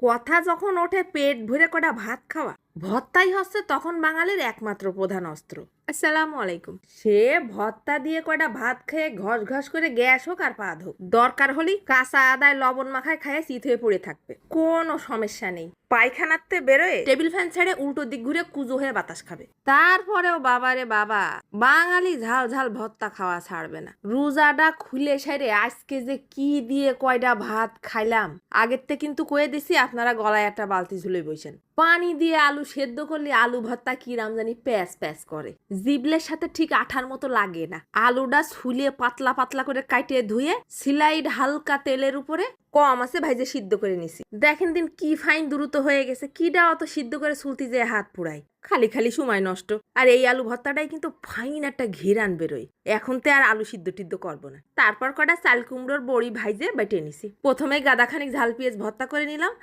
কথা যখন ওঠে পেট ভরে কটা ভাত খাওয়া, ভর্তাই হচ্ছে তখন বাঙালির একমাত্র প্রধান অস্ত্র। আসসালামু আলাইকুম। সে ভর্তা দিয়ে কয়টা ভাত খেয়ে ঘস ঘস করে গ্যাস হোক আর পাদ হোক, দরকার হলেই কাঁচা আদায় লবণ মাখায় খায় চিত হয়ে পড়ে থাকবে, কোনো সমস্যা নেই। পায়খানাতে বেরোয় টেবিল ফ্যান ছেড়ে উল্টো দিক ঘুরে কুজো হয়ে বাতাস খাবে। তারপরেও বাবারে বাবা, বাঙালি ঝাল ঝাল ভর্তা খাওয়া ছাড়বে না। রোজাটা খুলে সেরে আজকে যে কি দিয়ে কয়টা ভাত খাইলাম, আগের থেকে কিন্তু কয়ে দিছি আপনারা গলায় একটা বালতি ঝুলে বসেন। পানি দিয়ে আলু সেদ্ধ করলে আলু ভর্তা কি রাম জানি প্যাচ প্যাচ করে, জিবলের সাথে ঠিক আঠার মতো লাগে না। আলুটা ছুলিয়ে পাতলা পাতলা করে কাটে ধুয়ে স্লাইড হালকা তেলের উপরে কম আছে ভাইজে সিদ্ধ করে নিছি। দেখেন দিন কি ফাইন দ্রুত হয়ে গেছে, কিডা অত সিদ্ধ করে সুলতি যে হাত পুড়াই, খালি খালি সময় নষ্ট। আর এই আলু ভর্তাটাই কিন্তু ফাইন একটা ঘেরান বেরোয়। এখন তো আর আলু সিদ্ধ টিদ্ধ করবো না। তারপর কটা চাল কুমড়োর বড়ি ভাইজে বেটে নিছি। প্রথমে গাদাখানিক ঝাল পেঁয়াজ ভর্তা করে নিলাম,